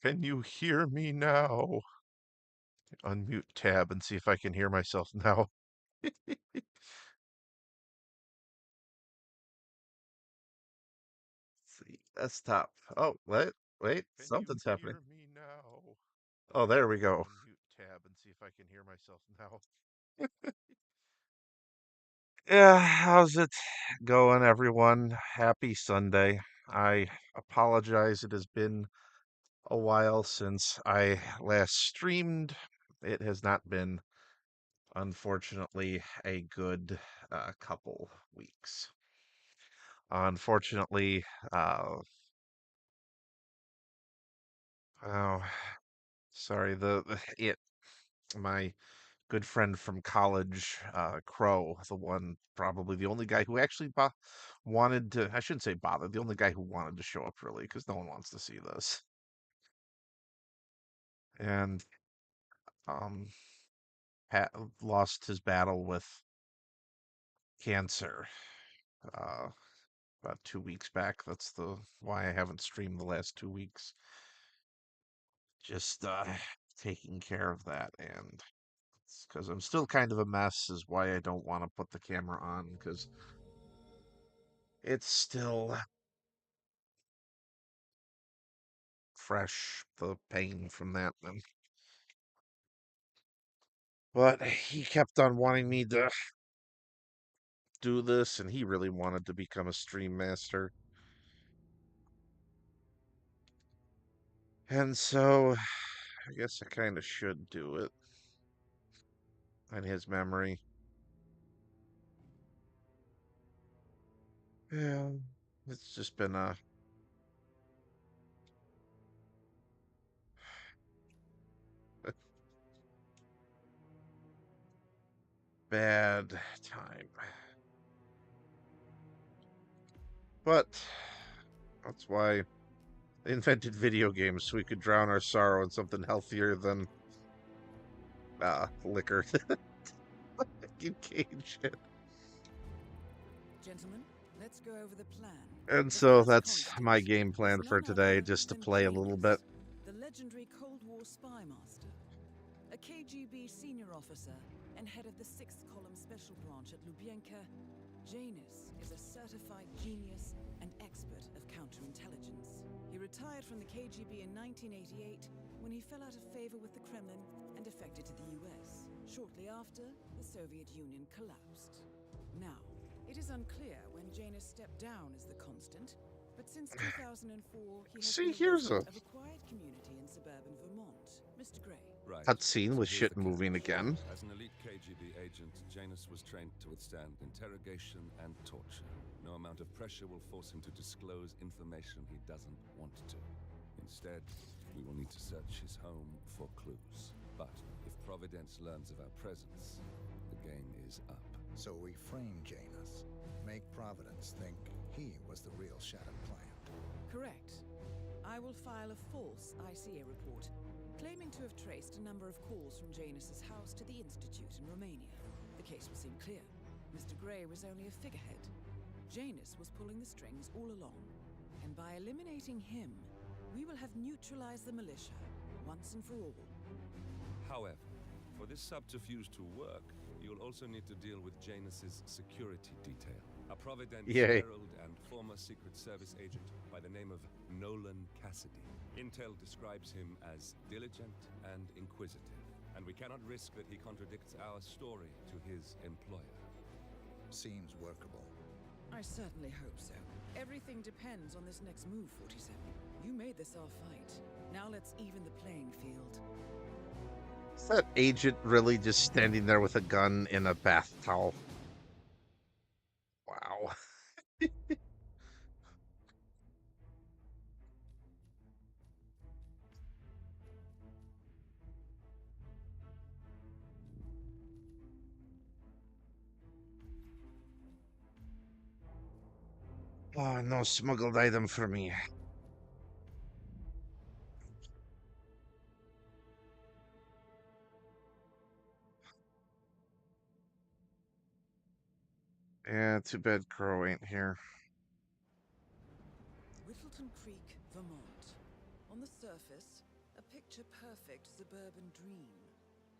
Can you hear me now? Unmute tab and see if I can hear myself now. See, desktop. Oh, wait, Can you something's happening. hear me now? Oh, there we go. Unmute tab and see if I can hear myself now. Yeah, how's it going, everyone? Happy Sunday. I apologize. It has been a while since I last streamed. It has not been, unfortunately, a good couple weeks. Unfortunately, oh, sorry, my good friend from college, Crow, the one, probably the only guy who actually wanted to, I shouldn't say bothered, the only guy who wanted to show up really, because no one wants to see this. And um, lost his battle with cancer uh, about 2 weeks back. That's the why I haven't streamed the last 2 weeks. Just taking care of that, and because I'm still kind of a mess, is why I don't want to put the camera on because it's still fresh, the pain from that. But he kept on wanting me to do this, and he really wanted to become a stream master. And so I guess I kind of should do it in his memory. Yeah, it's just been a bad time. But that's why they invented video games so we could drown our sorrow in something healthier than liquor. You cage it. Gentlemen, let's go over the plan. And The so first that's my constant game is plan for none today, other just to than play a little bit. Janus, the legendary Cold War spy master, a KGB senior officer and head of the 6th Column Special Branch at Lubyanka. Janus is a certified genius and expert of counterintelligence. He retired from the KGB in 1988 when he fell out of favor with the Kremlin and defected to the US. Shortly after, the Soviet Union collapsed. Now, it is unclear when Janus stepped down as the constant, but since 2004, he has See, been a here's a resident of a quiet community in suburban Vermont. Mr. Gray. Right. cutscene So with here's shit the moving catch. again. As an elite KGB agent, Janus was trained to withstand interrogation and torture. No amount of pressure will force him to disclose information he doesn't want to. Instead, we will need to search his home for clues. But if Providence learns of our presence, the game is up. So we frame Janus, make Providence think he was the real Shattered Plant. Correct. I will file a false ICA report, claiming to have traced a number of calls from Janus's house to the Institute in Romania. The case will seem clear. Mr. Gray was only a figurehead. Janus was pulling the strings all along. And by eliminating him, we will have neutralized the militia, once and for all. However, for this subterfuge to work, you'll also need to deal with Janus's security detail. A Providence Yay. herald and former Secret Service agent by the name of Nolan Cassidy. Intel describes him as diligent and inquisitive, and we cannot risk that he contradicts our story to his employer. Seems workable. I certainly hope so. Everything depends on this next move, 47. You made this our fight. Now let's even the playing field. Is that agent really just standing there with a gun in a bath towel? Wow. Oh, no smuggled item for me. Yeah, too bad Crow ain't here. Whittleton Creek, Vermont. On the surface, A picture-perfect suburban dream.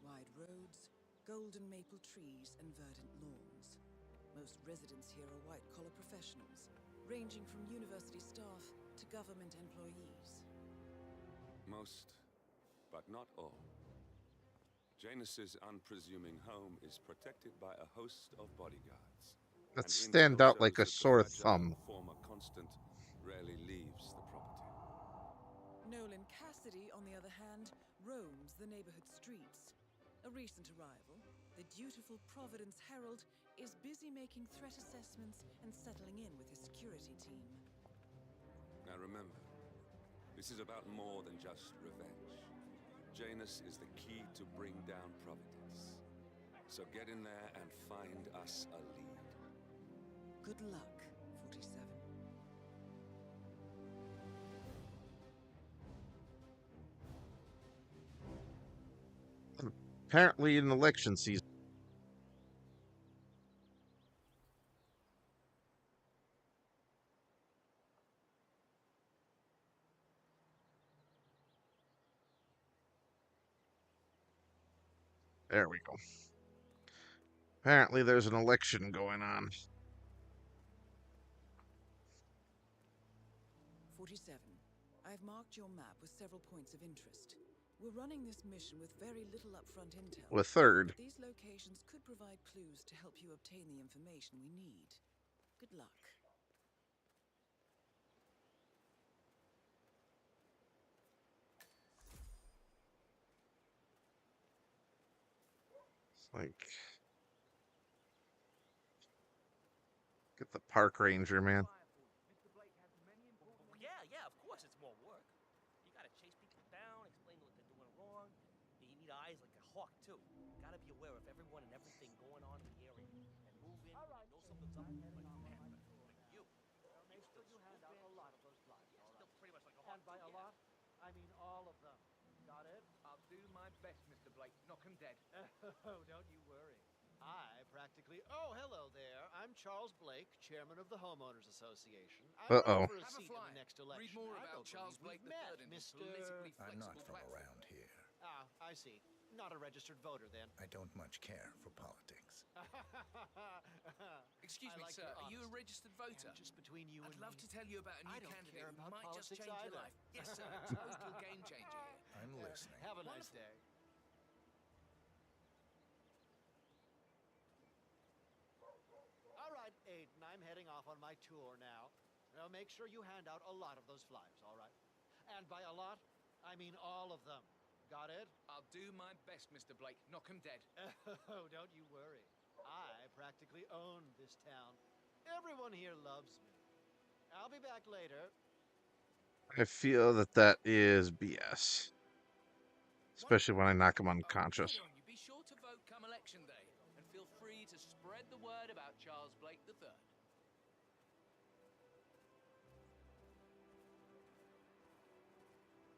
Wide roads, golden maple trees, and verdant lawns. Most residents here are white-collar professionals, ranging from university staff to government employees. Most, but not all. Janus's unpresuming home is protected by a host of bodyguards. That And stand intel out like a shows that the sore fragile thumb. former constant rarely leaves the property. Nolan Cassidy, on the other hand, roams the neighborhood streets. A recent arrival, the dutiful Providence Herald is busy making threat assessments and settling in with his security team. Now remember, this is about more than just revenge. Janus is the key to bring down Providence. So get in there and find us a lead. Good luck, 47. Apparently in election season. There we go. Apparently there's an election going on. 47. I've marked your map with several points of interest. We're running this mission with very little upfront intel. With third. But these locations could provide clues to help you obtain the information we need. Good luck. It's like, get the park ranger, man. Yeah, of course it's more work. You gotta chase people down, explain what they're doing wrong. You need eyes like a hawk, too. Gotta be aware of everyone and everything going on in the area. And move in when you know something's up like a panther. Like you. Make sure you hand out a lot of those flyers, all right? Still pretty much like a hawk, And by too, a yeah. lot, I mean all of them. Got it? I'll do my best, Mr. Blake. Knock 'em dead. Oh, don't you worry. I practically... Oh, hello there. I'm Charles Blake, chairman of the Homeowners Association. I'm Uh-oh. running for a Have a seat in flyer. the next election. Read more I about don't Charles believe Blake we've met, III and his Mr. politically I'm not flexible from platform. around here. Ah, I see. Not a registered voter, then. I don't much care for politics. Excuse me, I like sir. your Are you a honesty. registered voter? And just between you I'd and love me, to tell you about a I new don't candidate care who about might just politics change your either. life. Yes, sir. Total game changer here. I'm listening. have a nice Wonderful. day. All right, Aiden, I'm heading off on my tour now. Now make sure you hand out a lot of those flyers, all right? And by a lot, I mean all of them. Got it? I'll do my best, Mr. Blake. Knock 'em dead. Oh, don't you worry. I practically own this town. Everyone here loves me. I'll be back later. I feel that is BS. Especially when I knock him Good unconscious. on you. Be sure to vote come election day. And feel free to spread the word about Charles Blake III.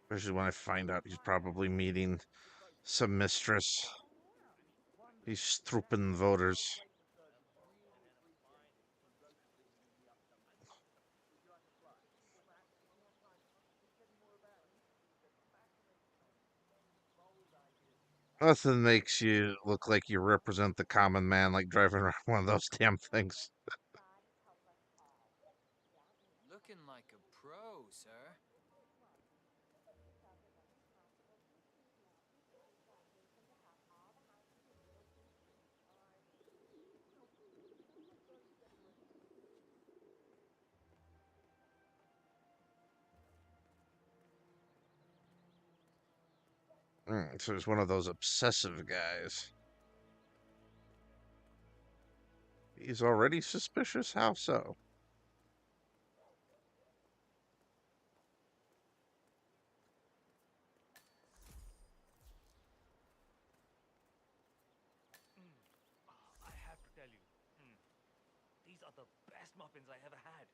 Especially when I find out he's probably meeting some mistress. He's strooping voters. Nothing makes you look like you represent the common man like driving around one of those damn things. Looking like a pro, sir. So he's one of those obsessive guys. He's already suspicious? How so? I have to tell you, these are the best muffins I ever had.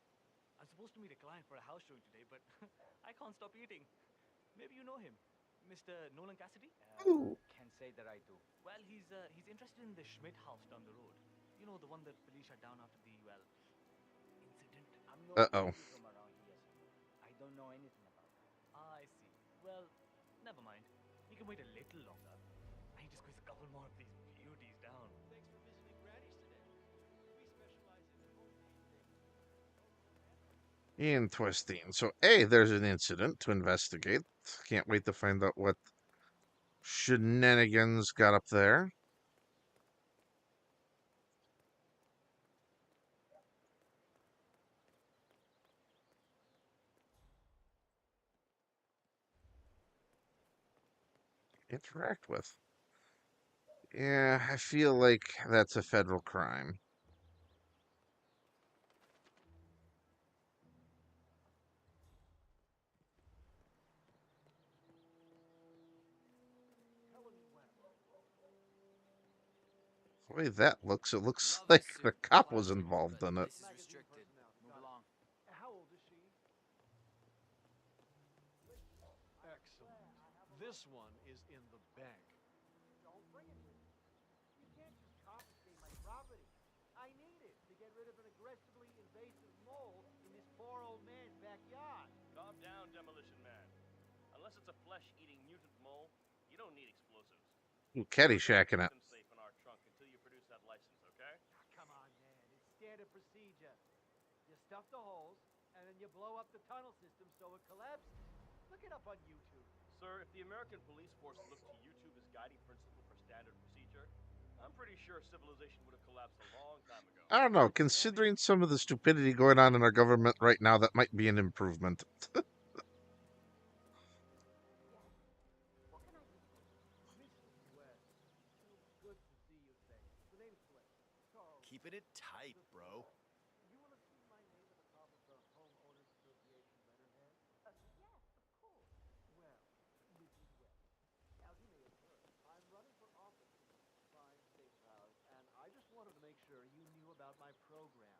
I'm supposed to meet a client for a house showing today, but I can't stop eating. Maybe you know him, Mr. Nolan Cassidy? Ooh. Can't say that I do. Well, he's interested in the Schmidt house down the road. You know, the one that police shut down after the, incident. Uh-oh. from around here, I don't know anything about that. I see. Well, Never mind. You can wait a little longer. I need to squeeze a couple more of these beauties down. Thanks for visiting Granny's today. We specialize in homemade things. Interesting. So, A, there's an incident to investigate. Can't wait to find out what shenanigans got up there. Interact with. Yeah, I feel like that's a federal crime. The way that looks, it looks Love like the the suit. cop was Classic, involved but in it. this is restricted. Move along. How old is she? Excellent. This one is in the bank. Don't bring it with you. You can't just confiscate my property. I need it to get rid of an aggressively invasive mole in this poor old man's backyard. Calm down, Demolition Man. Unless it's a flesh-eating mutant mole, you don't need explosives. Ooh, We're gonna Caddyshack in keep it. them safe in our trunk until you produce that license, okay? Ah, come on, man. It's standard procedure. You stuff the holes, and then you blow up the tunnel system so it collapses. Look it up on YouTube. Sir, if the American police force looked to YouTube as guiding principle for standard procedure, I'm pretty sure civilization would have collapsed a long time ago. I don't know. Considering some of the stupidity going on in our government right now, that might be an improvement. Mrs. West, so good to see you today. The name's Blake. Charles. Keeping it tight, bro. You will have seen my name at the top of the Homeowners Association letterhead. Yes, of course. Well, Mrs. West, as you may have heard, I'm running for office in this fine state of ours, and I just wanted to make sure you knew about my program.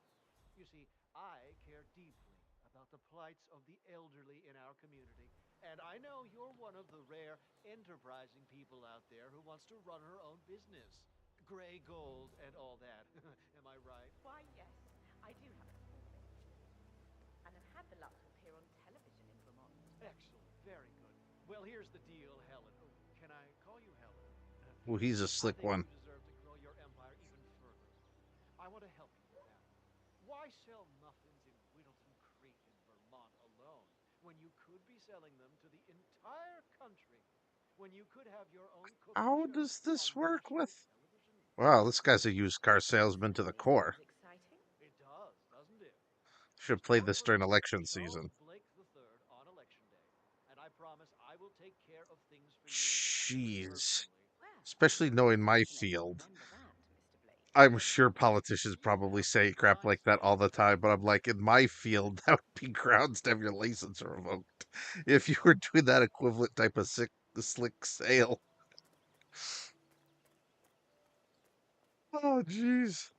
You see, I care deeply about the plights of the elderly in our community, and I know you're one of the rare, enterprising people out there who wants to run her own business. Gray gold and all that. Am I right? Why, yes, I do have a small business. And I've had the luck to appear on television in Vermont. Excellent. Very good. Well, here's the deal, Helen. Oh, can I call you Helen? Well, he's a I slick think one. you deserve to grow your empire even further. I want to help you with that. Why sell muffins in Whittleton Creek in Vermont alone when you could be selling them to the entire country? When you could have your own cooking How show does this on work national with? television? Wow, this guy's a used car salesman to the Certainly core. sounds exciting. It does, doesn't it? Should Just play vote this for during me election to season. Blake the Third on election day, and I promise I will take care of things for you Jeez. personally. Well, Especially I'll knowing my definitely field. remember that, Mr. Blake. I'm sure politicians You probably have say a crap nice like that all the day, time, but I'm like, in my field, that would be grounds to have your license revoked. If you were doing that equivalent type of slick sale. Oh, jeez.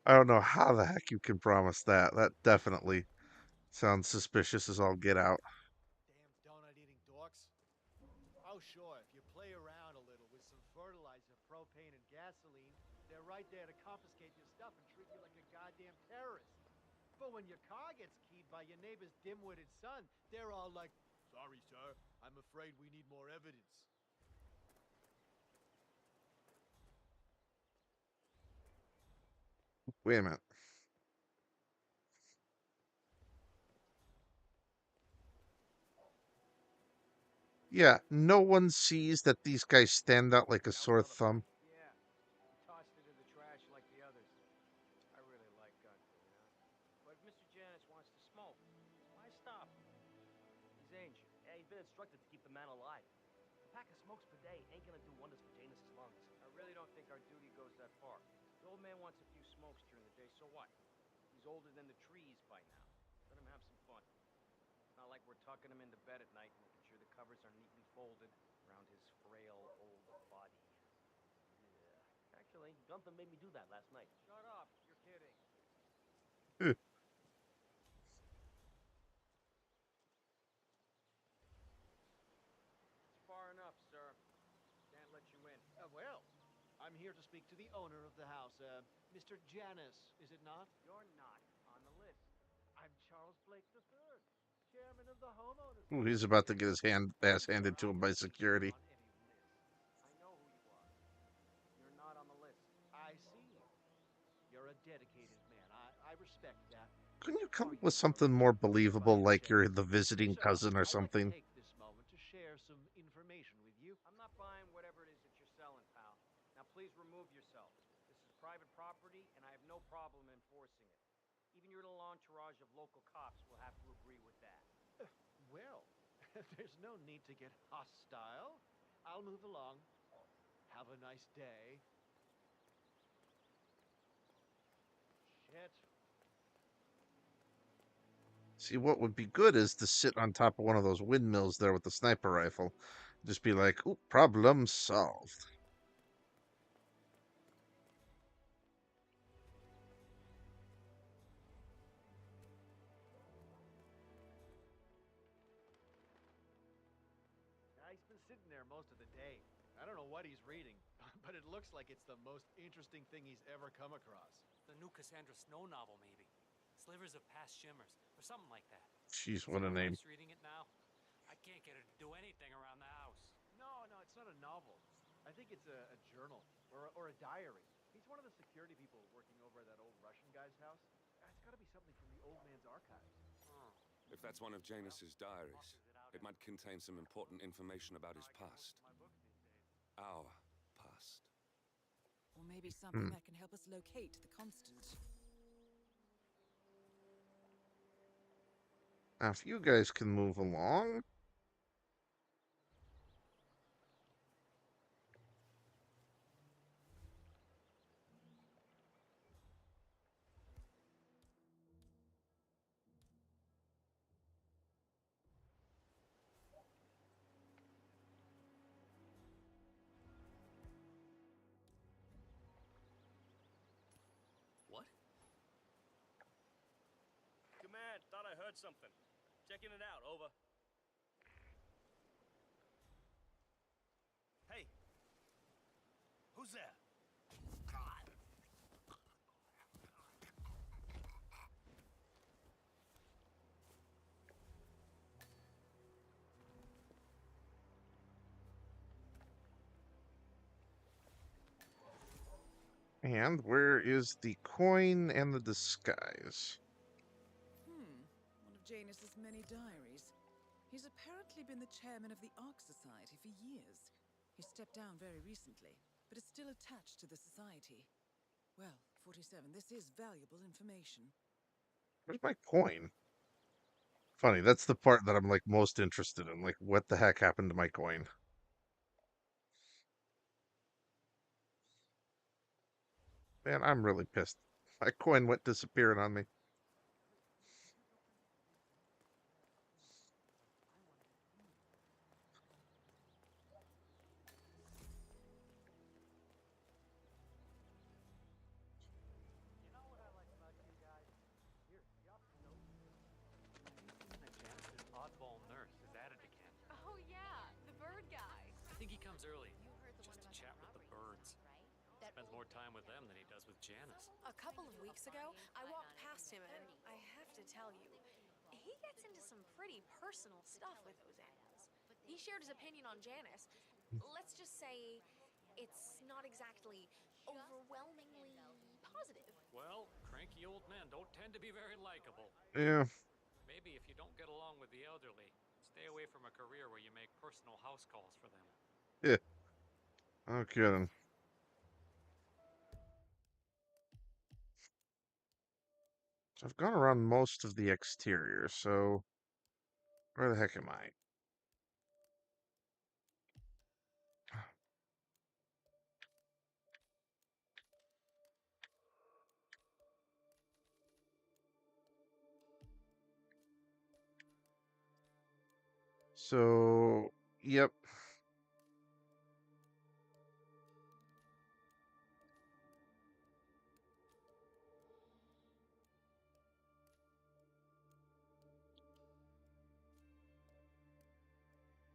I don't know how the heck you can promise that. That definitely sounds suspicious as all get out. damn donut-eating dorks. Oh, sure, if you play around a little with some fertilizer, propane, and gasoline, they're right there to confiscate your stuff and treat you like a goddamn terrorist. But when your car gets keyed by your neighbor's dim-witted son, they're all like, "Sorry, sir, I'm afraid we need more evidence." Wait a minute. Yeah, no one sees that these guys stand out like a sore thumb. Yeah, he tossed it in the trash like the others. I really like Gunther, you know? But if Mr. Janus wants to smoke, why stop? He's ancient. Yeah, he's been instructed to keep the man alive. A pack of smokes per day ain't gonna do wonders for Janus's lungs. I really don't think our duty goes that far. The old man wants a few smokes during the day, so what? He's older than the trees by now. Let him have some fun. It's not like we're tucking him into bed at night, making sure the covers are neatly folded around his frail old body. Yeah. Actually, Gunther made me do that last night. Shut up, you're kidding. It's far enough, sir. Can't let you in. Well, I'm here to speak to the owner of the house, Mr. Janus, is it not? You're not on the list. I'm Charles Blake III, chairman of the Homeowners Ooh, he's about to get his ass handed to him by security. I know who you are. You're not on the list. I see. You're a dedicated man. I respect that. Couldn't you come Are up you with something worried more about being notified believable, of like you're Jennifer? the visiting So, cousin or I'd like to something? take this moment to share some information with you. I'm not buying whatever it is that you're selling, pal. Now please remove yourself. This is private property, and I have no problem enforcing it. Even your little entourage of local cops will have to agree with that. Well, there's no need to get hostile. I'll move along. Have a nice day. Shit. See, what would be good is to sit on top of one of those windmills there with the sniper rifle. Just be like, "Ooh, problem solved." He's been sitting there most of the day. I don't know what he's reading, but it looks like it's the most interesting thing he's ever come across. The new Cassandra Snow novel, maybe. Slivers of Past Shimmers, or something like that. Jeez, See what a my name. wife's reading it now? I can't get her to do anything around the house. No, it's not a novel. I think it's a journal or a diary. He's one of the security people working over at that old Russian guy's house. It's got to be something from the old man's archives. If that's one of Janus's diaries, it might contain some important information about his past. Our past. Or maybe something that can help us locate the constant. Now, if you guys can move along. What? Command, thought I heard something. Checking it out, over. Hey! Who's there? And where is the coin and the disguise? One of Janus's many diaries. He's apparently been the chairman of the Ark Society for years. He stepped down very recently, but is still attached to the society. Well, 47, this is valuable information. Where's my coin? Funny, that's the part that I'm like most interested in. Like, what the heck happened to my coin? Man, I'm really pissed. My coin went disappearing on me. You know what I like about you guys? You're just so That Janus's oddball nurse is added again. Oh yeah, the bird guy. I think he comes early, You heard the just one to about chat that with the robbery birds. right? That Spends old more time with them than he does with Janus. A couple of weeks ago, I walked past him, and I have to tell you, he gets into some pretty personal stuff with those animals. He shared his opinion on Janice. Let's just say it's not exactly overwhelmingly positive. Well, cranky old men don't tend to be very likable. Yeah, Maybe if you don't get along with the elderly, stay away from a career where you make personal house calls for them. yeah. No kidding. So I've gone around most of the exterior, so where the heck am I? So, yep.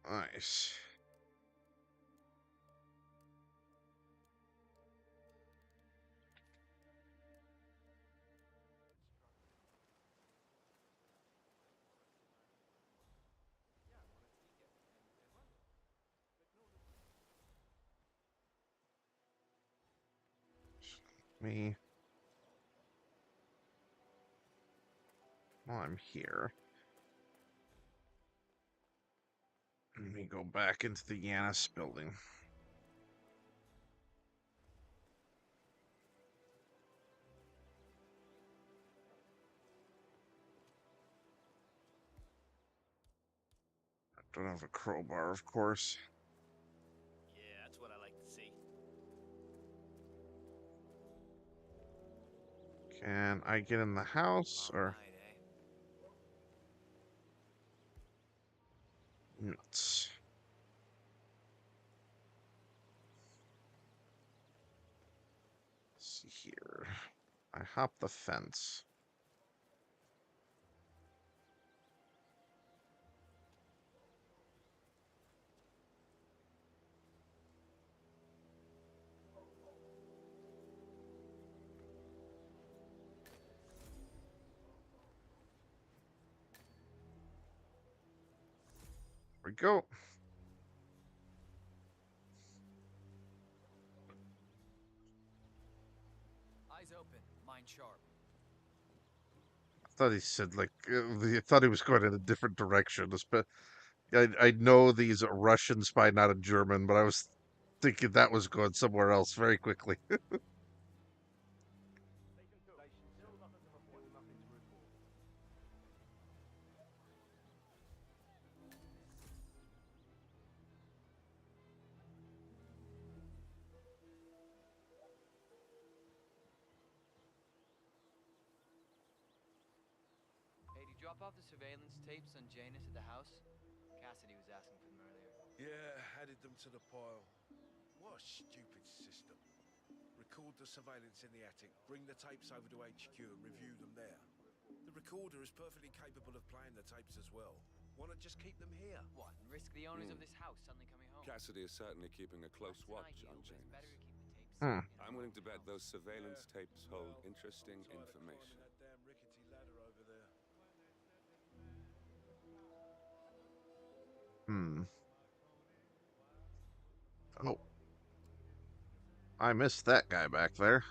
Nice. Me. While I'm here, let me go back into the Yanis building. I don't have a crowbar, of course. Yeah, that's what I like to see. Can I get in the house, or? Nuts. Let's see here. I hop the fence. There we go. Eyes open, mind sharp. I thought he said like I thought he was going in a different direction. But I know these a Russian spy, not a German, but I was thinking that was going somewhere else very quickly. Still nothing to report. Nothing to report. Hey, did you drop off the surveillance tapes on Janus at the house? Cassidy was asking for them earlier. Yeah, added them to the pile. What a stupid system. Record the surveillance in the attic, bring the tapes over to HQ and review them there. The recorder is perfectly capable of playing the tapes as well. Why not just keep them here? What, and risk the owners of this house suddenly coming home? Cassidy is certainly keeping a close watch on Ideal, but it's Janus. better to keep the tapes. I'm willing to bet those surveillance tapes hold interesting information. That damn rickety ladder over there. Oh. I missed that guy back there.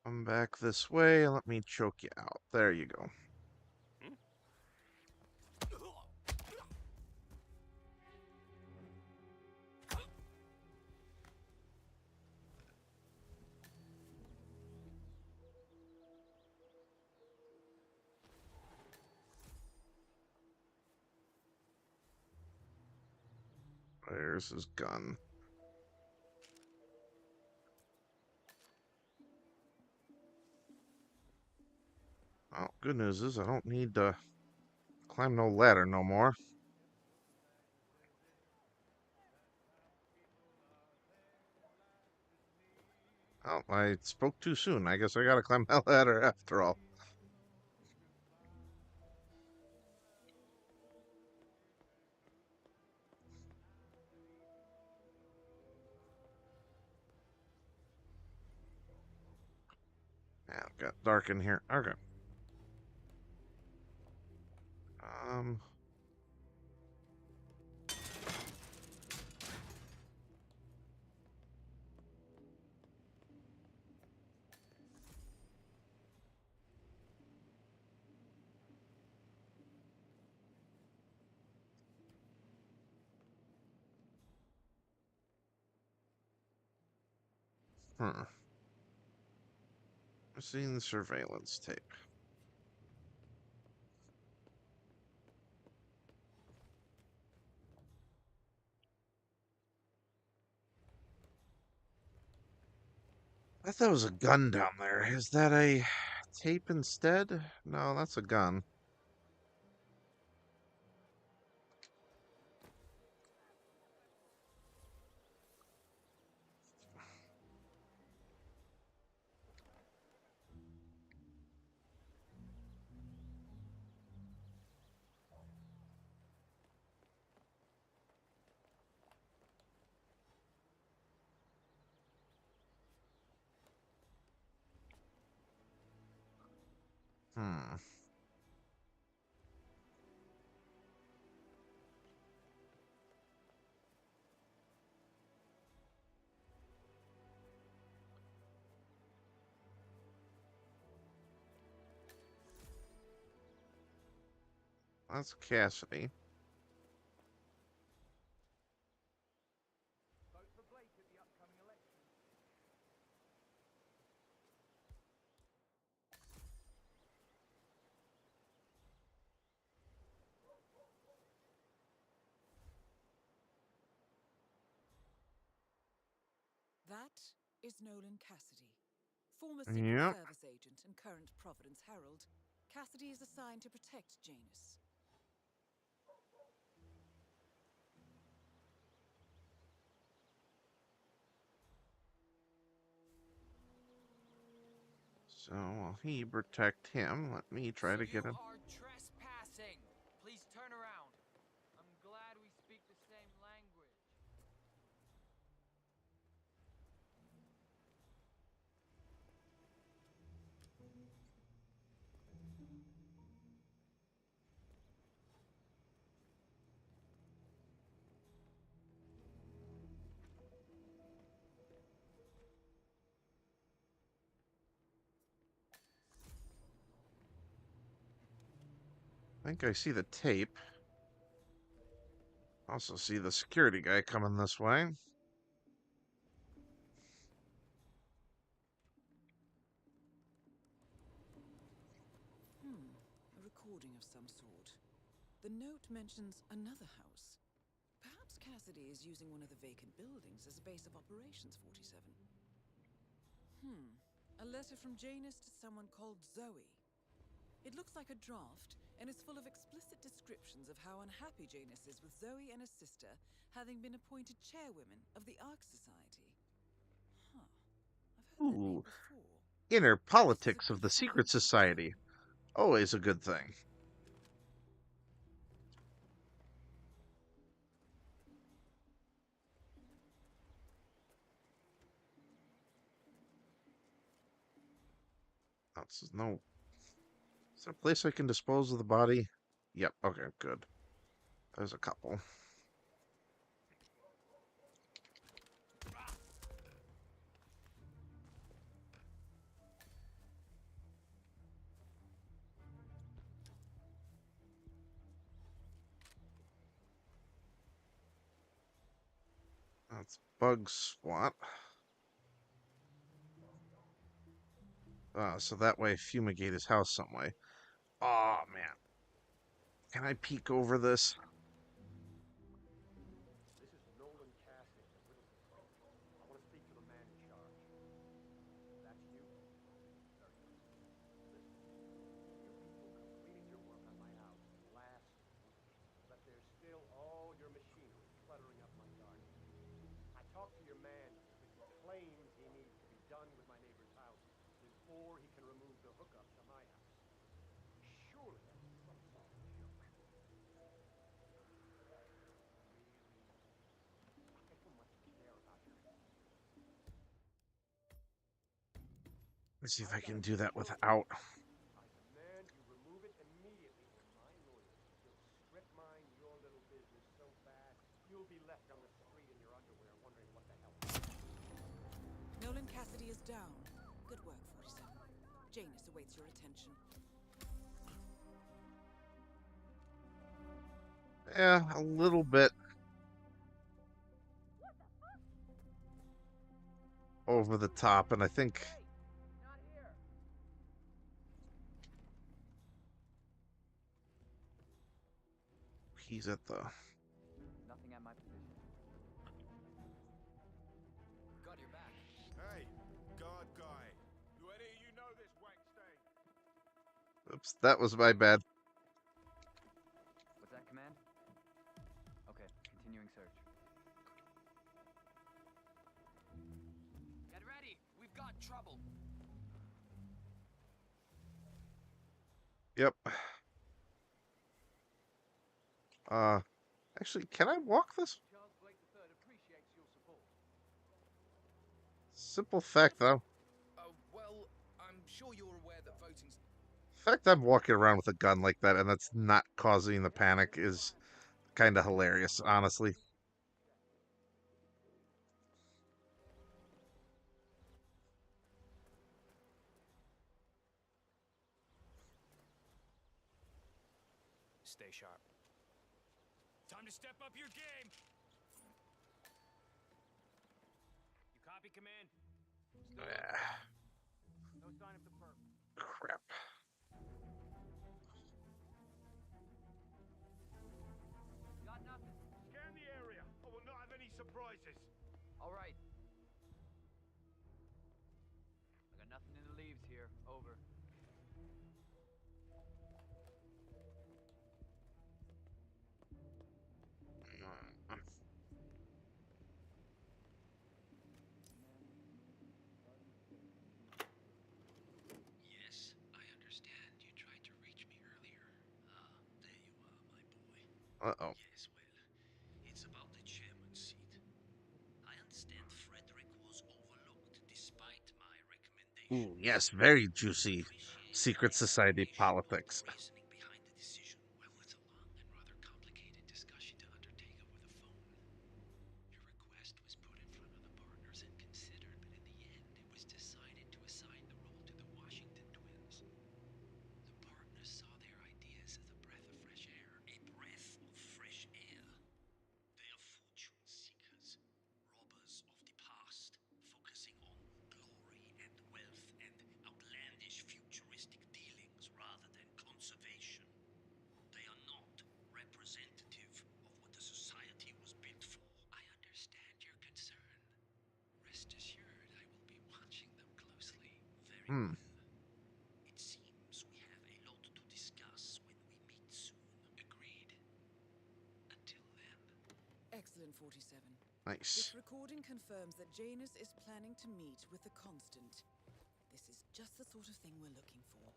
Come back this way and let me choke you out. There you go. There's his gun. Well, good news is I don't need to climb no ladder no more. Oh, I spoke too soon. I guess I gotta climb that ladder after all. Yeah, it got dark in here. Okay. Um. I've seen the surveillance tape. I thought it was a gun down there. Is that a tape instead? No, that's a gun. Hmm. That's Cassidy. Vote for Blake at the upcoming election. That is Nolan Cassidy, former Secret Yep. Service agent and current Providence Herald. Cassidy is assigned to protect Janus. So while he protect him, let me try So to get you him. are trespassing. Please turn around. I'm glad we speak the same language. I think I see the tape. Also see the security guy coming this way. A recording of some sort. The note mentions another house. Perhaps Cassidy is using one of the vacant buildings as a base of operations, 47. A letter from Janus to someone called Zoe. It looks like a draft and is full of explicit descriptions of how unhappy Janus is with Zoe and her sister having been appointed chairwomen of the Ark Society. Huh. I've heard that name Ooh. before. Inner This is a politics of the clue, secret 47. society. Always a good thing. No. Is there a place I can dispose of the body? Yep. Okay, good. There's a couple. That's Bug Swat. So that way fumigate his house some way. Oh man. Can I peek over this? This is Nolan Cassidy of Whittleton. I want to speak to the man in charge. That's you? Very good. Listen, you people completed your work on my house last week, but there's still all your machinery cluttering up my garden. I talked to your man, but he claims he needs to be done with my neighbor's house before he can remove the hookup to my house. Surely that's some sort of joke. Really? I don't much care about your health. Let's see if I can do that without. I demand you remove it immediately, or my lawyers will strip mine your little business so fast you'll be left on the street in your underwear wondering what the hell. Nolan Cassidy is down. Good work, 47. Janus awaits your attention. Yeah, a little bit over the top, and I think Not here. he's at the. Nothing at my position. Got your back. Hey, guard guy. Do any of you know this wank stain? Oops, that was my bad. What's that command? Okay, continuing search. Get ready. We've got trouble. Yep. Actually, can I walk this? Charles Blake III appreciates your support. Simple fact, though. Oh, well, I'm sure you're aware that voting's... fact I'm walking around with a gun like that and that's not causing the panic is kind of hilarious, honestly. Stay sharp. Time to step up your game! You copy, Command? No sign of the perp. Crap. Got nothing. Scan the area. I will not have any surprises. All right. I got nothing in the leaves here. Over. Yes, I understand you tried to reach me earlier. Ah, there you are, my boy. Uh-oh. Yes, well, it's about the chairman's seat. I understand Frederick was overlooked despite my Ooh, recommendations. yes, very juicy Appreciate secret the society explanation of the politics. reasoning behind the decision. Well, it's a long and rather complicated discussion to undertake over the phone. Your request was put in front of the partners and considered, but in the end, it was decided to assign the role to the Washington twins. The partners saw their ideas as a breath of fresh air. A breath of fresh air. They are fortune seekers, robbers of the past, focusing on glory and wealth and outlandish futuristic dealings rather than conservation. They are not representative of what the society was built for. I understand your concern. Rest assured, I will be watching them closely. Very Hmm. well. It seems we have a lot to discuss when we meet soon. Agreed? Until then. Excellent, 47. Nice. This recording confirms that Janus is planning to meet with the Constant. This is just the sort of thing we're looking for.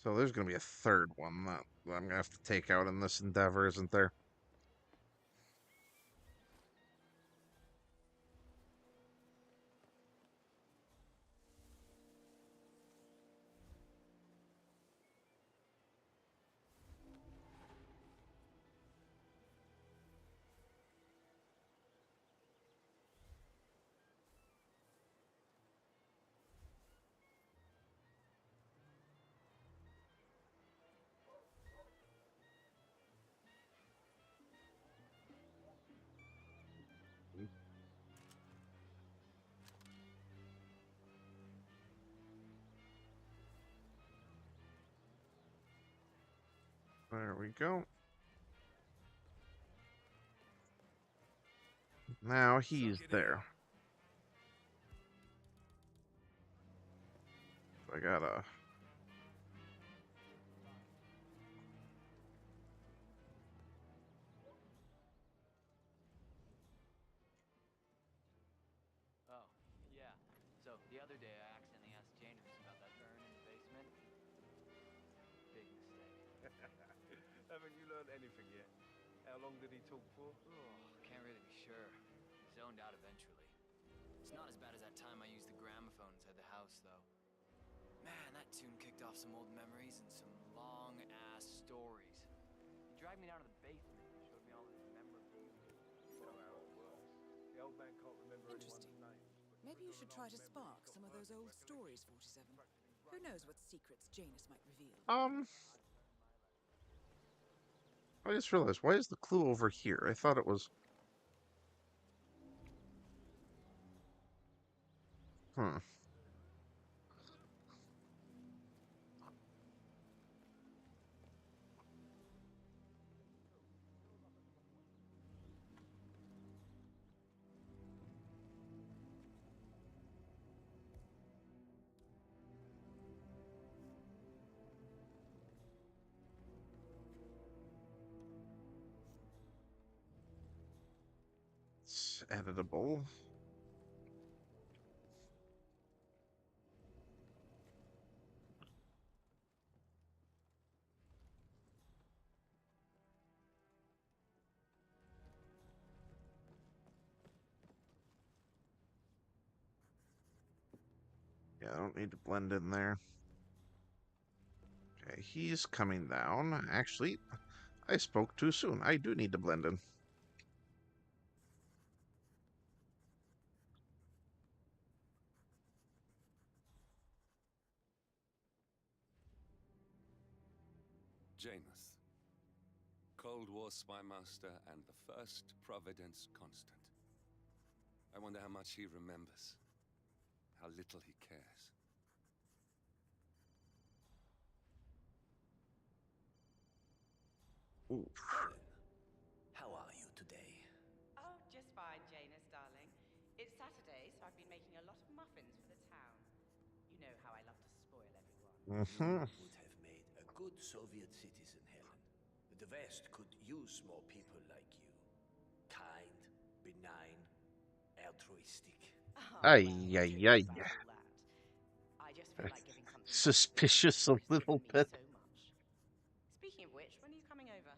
So there's going to be a third one that I'm going to have to take out in this endeavor, isn't there? There we go. Now he's there. I gotta... Oh, yeah. So, the other day I accidentally asked Janus about that urn in the basement. Big mistake. Haven't you learned anything yet? How long did he talk for? Oh, can't really be sure. Zoned out eventually. It's not as bad as that time I used the gramophone inside the house, though. Man, that tune kicked off some old memories and some long-ass stories. He dragged me down to the basement and showed me all his memorabilia. You know how it works. The old man can't remember anyone's Interesting. name. Maybe you should try to spark some of those old stories, 47. Who knows what secrets Janus might reveal? I just realized, why is the clue over here? I thought it was... Hmm. It's editable. Yeah, I don't need to blend in there. Okay, he's coming down. Actually, I spoke too soon. I do need to blend in. Janus, Cold War spy master and the first Providence constant. I wonder how much he remembers, how little he cares. Ooh. How are you today? Oh, just fine, Janus, darling. It's Saturday, so I've been making a lot of muffins for the town. You know how I love to spoil everyone. You would have made a good Soviet citizen, Helen. The West could use more people like you. Kind, benign, altruistic. Ay, ay, ay. I just feel like giving something Suspicious a little bit. so much. Speaking of which, when are you coming over?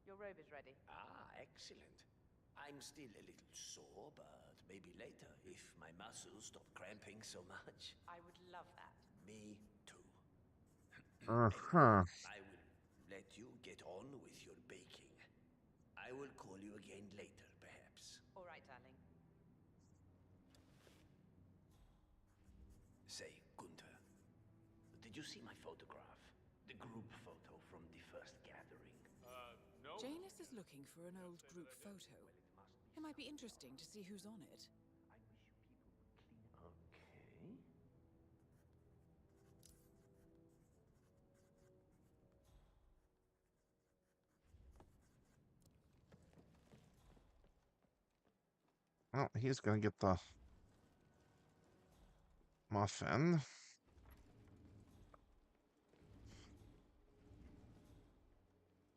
Your robe is ready. Ah, excellent. I'm still a little sore, but maybe later, if my muscles stop cramping so much. I would love that. Me too. Uh-huh. I will let you get on with your baking. I will call you again later, perhaps. All right, darling. Say, Gunther, did you see my photograph? The group photo from the first gathering? No. Janus is looking for an old group photo. It might be interesting to see who's on it. Okay. Well, he's gonna get the muffin.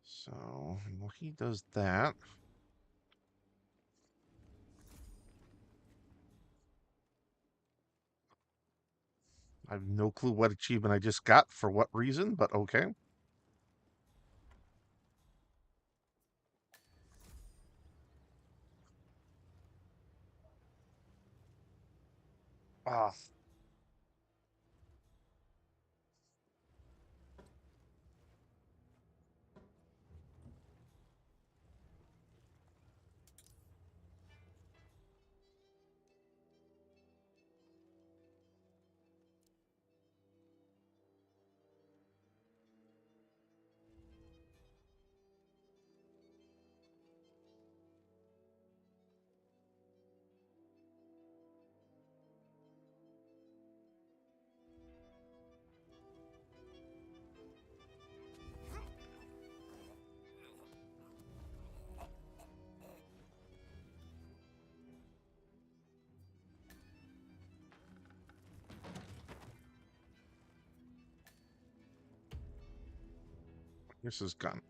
So, well, he does that. I have no clue what achievement I just got for what reason, but okay. Ah. This is gone.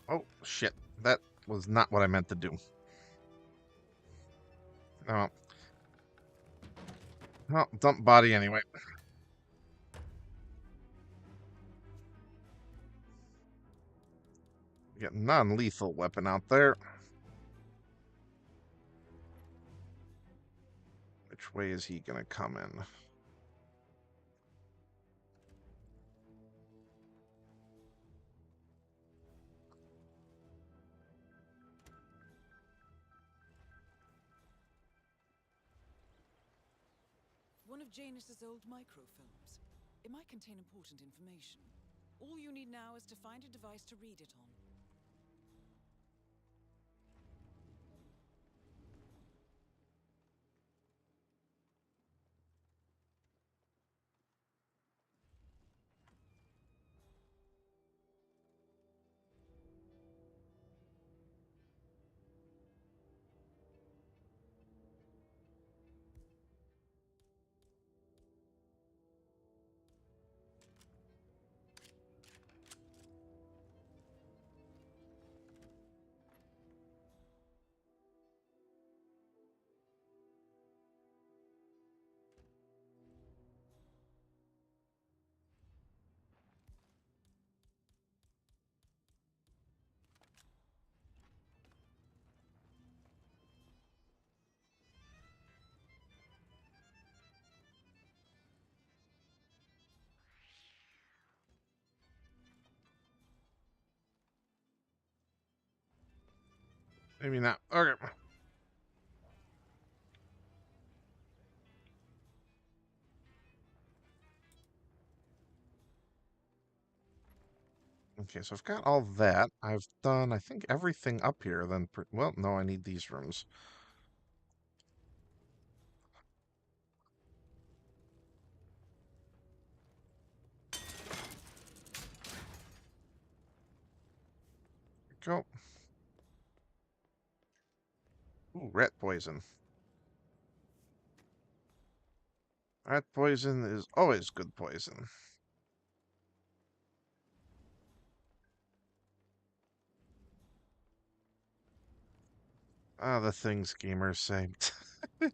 Oh, shit. That was not what I meant to do. Oh. Well, dump body anyway. Get non-lethal weapon out there. Which way is he gonna come in? One of Janus's old microfilms. It might contain important information. All you need now is to find a device to read it on. Maybe not. Okay. Okay, so I've got all that. I've done, I think, everything up here. Then, well, no, I need these rooms. Go. Ooh, rat poison. Rat poison is always good poison. Ah, the things gamers say. Yeah,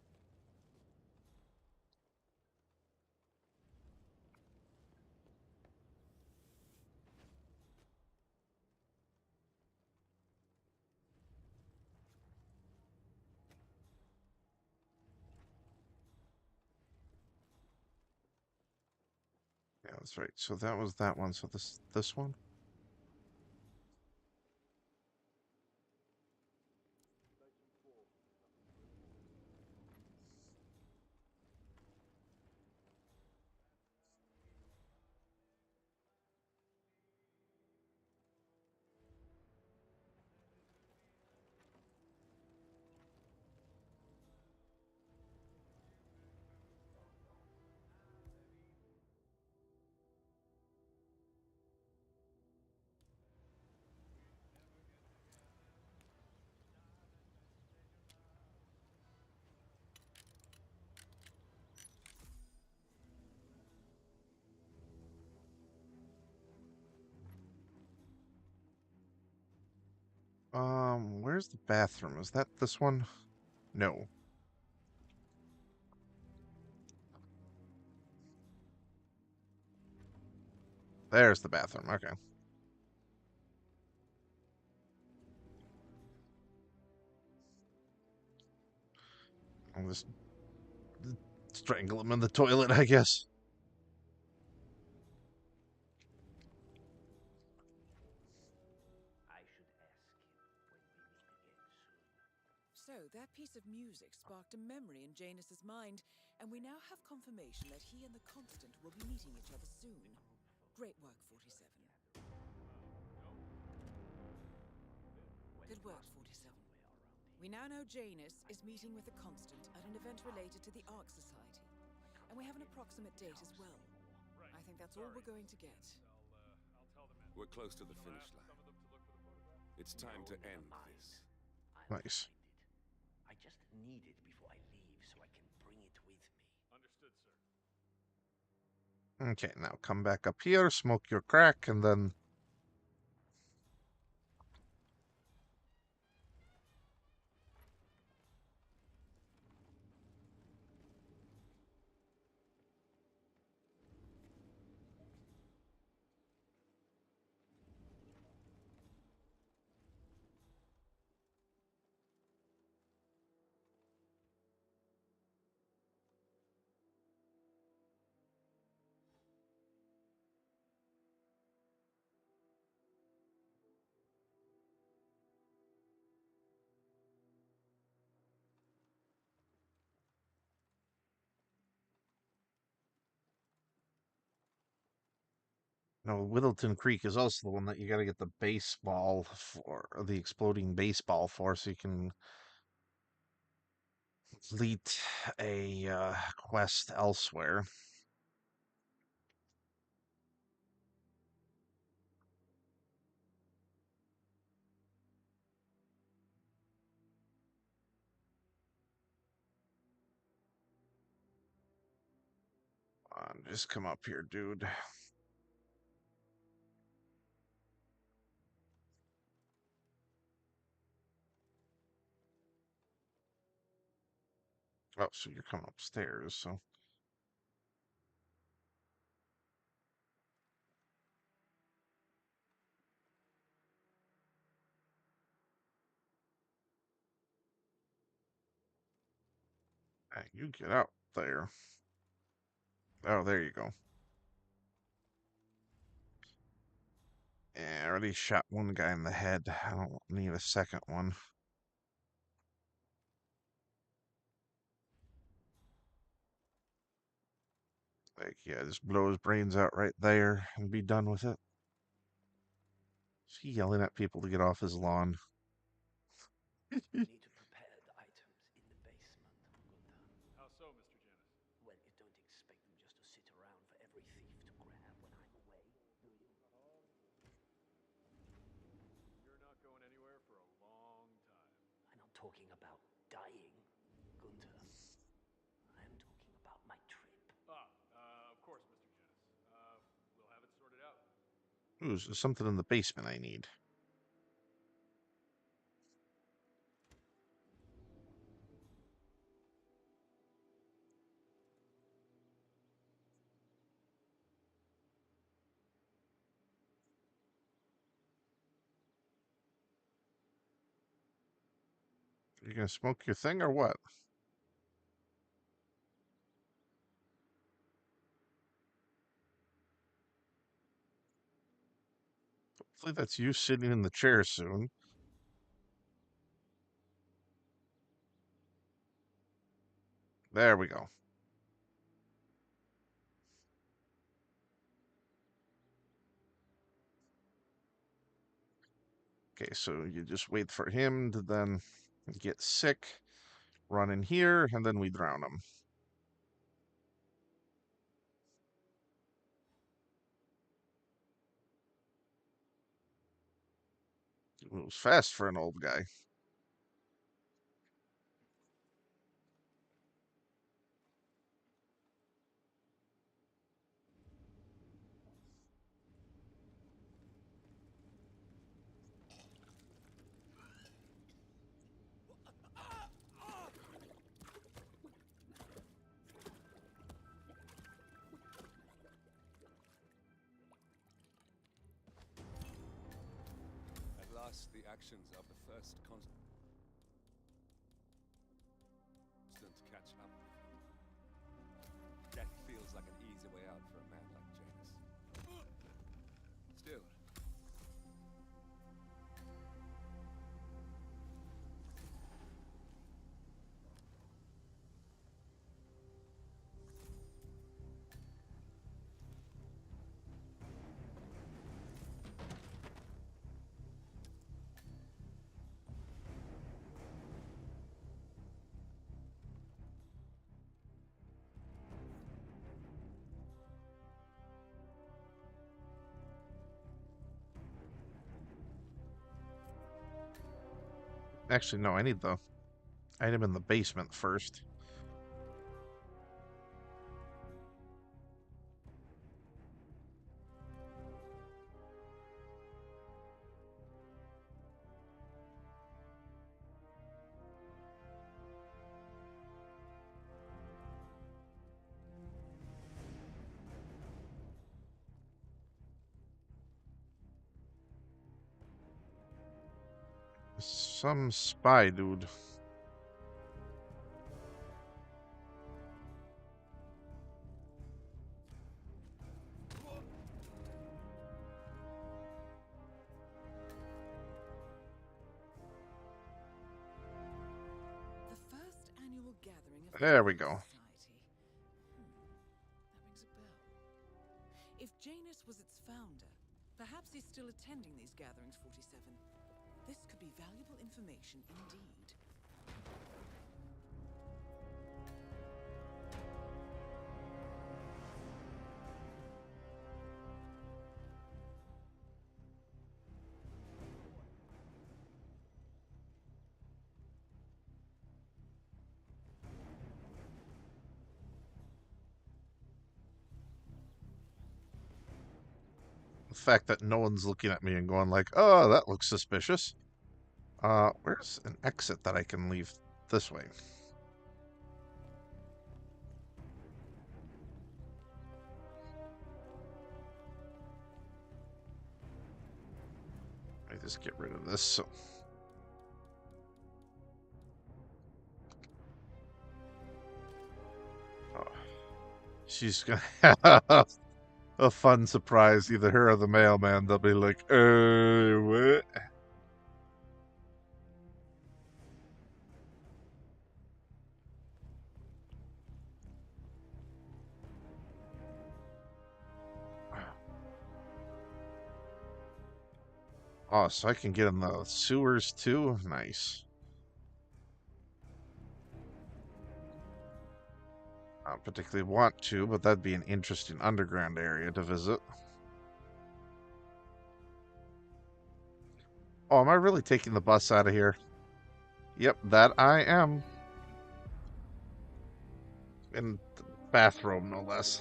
that's right. So that was that one. So this one? Where's the bathroom? Is that this one? No. There's the bathroom. Okay. I'll just strangle him in the toilet, I guess. So, that piece of music sparked a memory in Janus's mind, and we now have confirmation that he and the Constant will be meeting each other soon. Great work, 47. Good work, 47. We now know Janus is meeting with the Constant at an event related to the Ark Society, and we have an approximate date as well. I think that's all we're going to get. We're close to the finish line. It's time to end this. Nice. I just need it before I leave so I can bring it with me. Understood, sir. Okay, now come back up here, smoke your crack, and then... No, Whittleton Creek is also the one that you got to get the baseball for, or the exploding baseball for, so you can complete a quest elsewhere. Just come up here, dude. Oh, so you're coming upstairs, so... Hey, you get out there. Oh, there you go. Yeah, I already shot one guy in the head. I don't need a second one. Like, yeah, just blow his brains out right there and be done with it. Is he yelling at people to get off his lawn? We need to prepare the items in the basement, Gunther. How so, Mr. Janus? Well, you don't expect them just to sit around for every thief to grab when I'm away, do you? You're not going anywhere for a long time. I'm not talking about dying, Gunther. I'm talking about my trip. Of course, Mr. Janus. We'll have it sorted out. Ooh, there's something in the basement I need. You gonna smoke your thing or what? Hopefully that's you sitting in the chair soon. There we go. Okay, so you just wait for him to then get sick, run in here, and then we drown him. He moves fast for an old guy. At last, the actions of the first constant catch up with you. Death feels like an easy way out for a man like Janus. Still, Actually, no, I need the item in the basement first. Some spy dude. The first annual gathering of There the we go. Society. That rings a bell. If Janus was its founder, perhaps he's still attending these gatherings, 47. This could be valuable information indeed. The fact that no one's looking at me and going like, oh, that looks suspicious. Where's an exit that I can leave this way? I just get rid of this. So. Oh. She's gonna have a fun surprise. Either her or the mailman. They'll be like, what? Oh, so I can get in the sewers too? Nice. I don't particularly want to, but that'd be an interesting underground area to visit. Oh, am I really taking the bus out of here? Yep, that I am. In the bathroom, no less.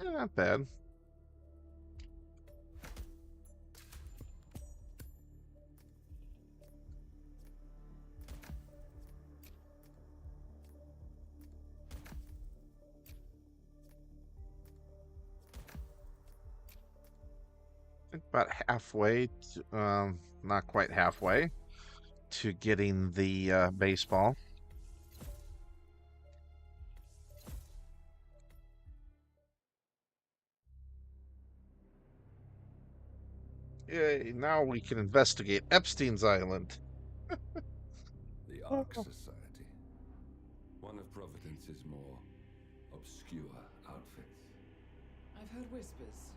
Not bad. I think about halfway, not quite halfway, to getting the baseball. Yay, now we can investigate Epstein's Island. The Ark Society. One of Providence's more obscure outfits. I've heard whispers.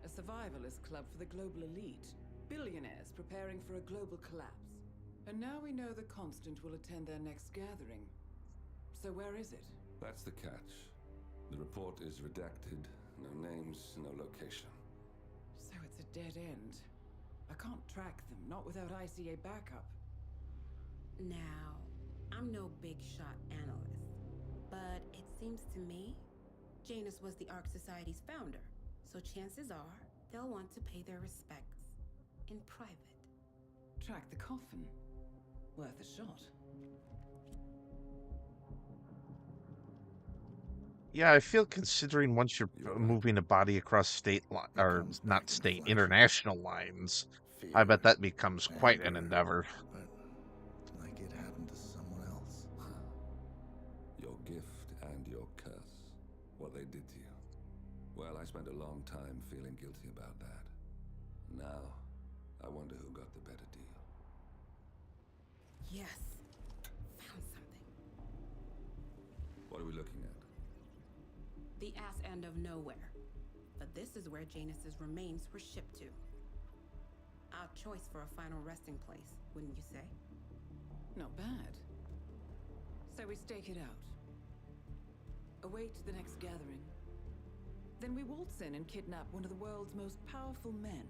A survivalist club for the global elite. Billionaires preparing for a global collapse. And now we know the Constant will attend their next gathering. So where is it? That's the catch. The report is redacted. No names, no location. So it's a dead end. I can't track them, not without ICA backup. Now, I'm no big shot analyst, but it seems to me Janus was the Ark Society's founder, so chances are they'll want to pay their respects in private. Track the coffin. Worth a shot. Yeah, I feel considering once you're moving a body across state or not state, international lines, I bet that becomes quite an endeavor. Like it happened to someone else. Your gift and your curse. What they did to you. Well, I spent a long time feeling guilty about that. Now, I wonder who got the better deal. Yes. Found something. What are we looking at? The ass end of nowhere. But this is where Janus's remains were shipped to. Our choice for a final resting place, wouldn't you say? Not bad. So we stake it out. Await the next gathering. Then we waltz in and kidnap one of the world's most powerful men.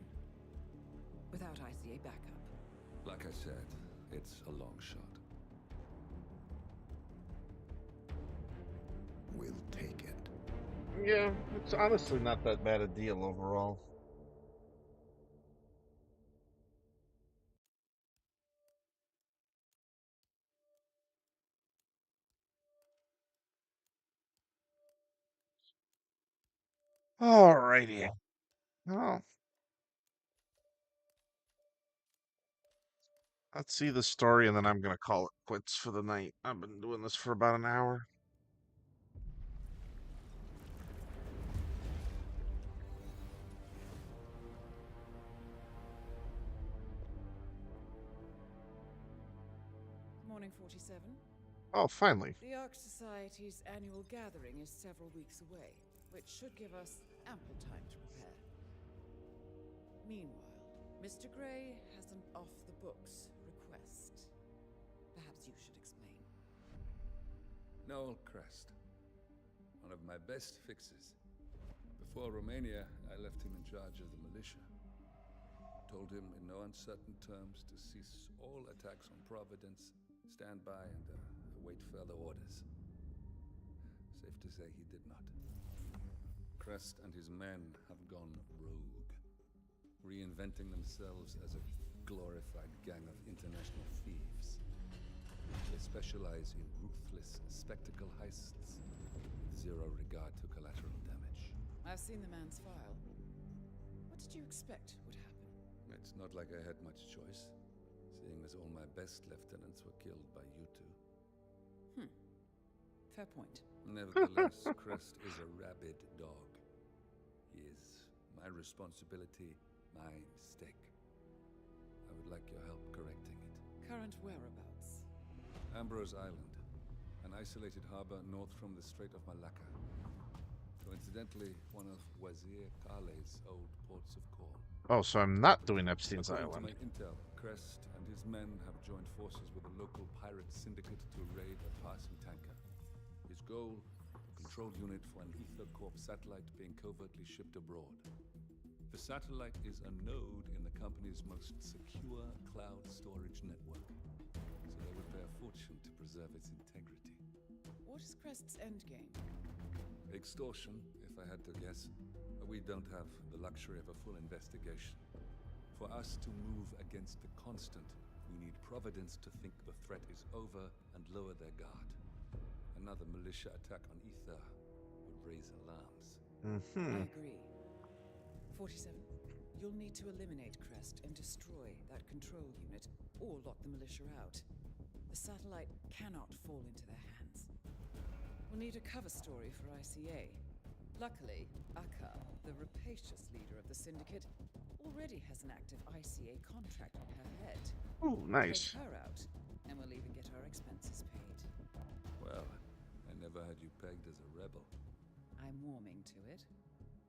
Without ICA backup. Like I said, it's a long shot. We'll take it. Yeah, it's honestly not that bad a deal overall. Alrighty. Oh. Let's see the story and then I'm gonna call it quits for the night. I've been doing this for about an hour. Morning 47. Oh, finally. The Ark Society's annual gathering is several weeks away, which should give us ample time to prepare. Meanwhile, Mr. Gray has an off-the-books request. Perhaps you should explain. Noel Crest. One of my best fixes. Before Romania, I left him in charge of the militia. Told him in no uncertain terms to cease all attacks on Providence, stand by and await further orders. Safe to say he did not. Crest and his men have gone rogue, reinventing themselves as a glorified gang of international thieves. They specialize in ruthless spectacle heists with zero regard to collateral damage. I've seen the man's file. What did you expect would happen? It's not like I had much choice, seeing as all my best lieutenants were killed by you two. Fair point. Nevertheless, Crest is a rabid dog. He is my responsibility, my mistake. I would like your help correcting it. Current whereabouts? Ambrose Island, an isolated harbor north from the Strait of Malacca. Coincidentally, one of Wazir Kale's old ports of call. Oh, so I'm not doing Epstein's According Island. to my intel, Crest and his men have joined forces with a local pirate syndicate to raid a passing tanker. His goal, control unit for an Ether Corp satellite being covertly shipped abroad. The satellite is a node in the company's most secure cloud storage network, so they would pay a fortune to preserve its integrity. What is Crest's endgame? Extortion, if I had to guess. We don't have the luxury of a full investigation. For us to move against the constant, we need Providence to think the threat is over and lower their guard. Another militia attack on Ether would raise alarms. I agree. 47. You'll need to eliminate Crest and destroy that control unit, or lock the militia out. The satellite cannot fall into their hands. We'll need a cover story for ICA. Luckily, Akka, the rapacious leader of the syndicate, already has an active ICA contract on her head. Ooh, nice. Take her out, and we'll even get our expenses paid. Well, I never had you pegged as a rebel. I'm warming to it.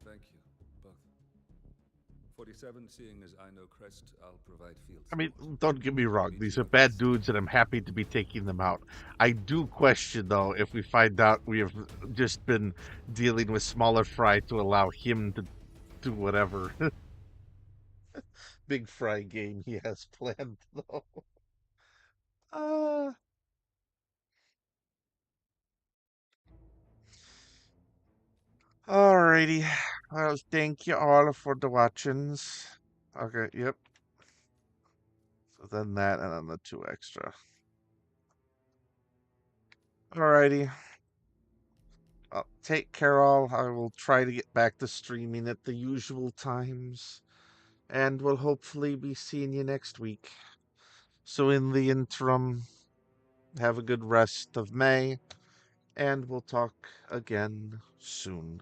Thank you, both. 47, seeing as I know Crest, I'll provide field support. I mean, don't get me wrong. These are bad dudes, and I'm happy to be taking them out. I do question, though, if we find out we have just been dealing with smaller fry to allow him to do whatever big fry game he has planned, though. Alrighty. Well, thank you all for the watchings. Okay, yep. So then that, and then the 2 extra. Alrighty. Take care all. I will try to get back to streaming at the usual times. And we'll hopefully be seeing you next week. So in the interim, have a good rest of May. And we'll talk again soon.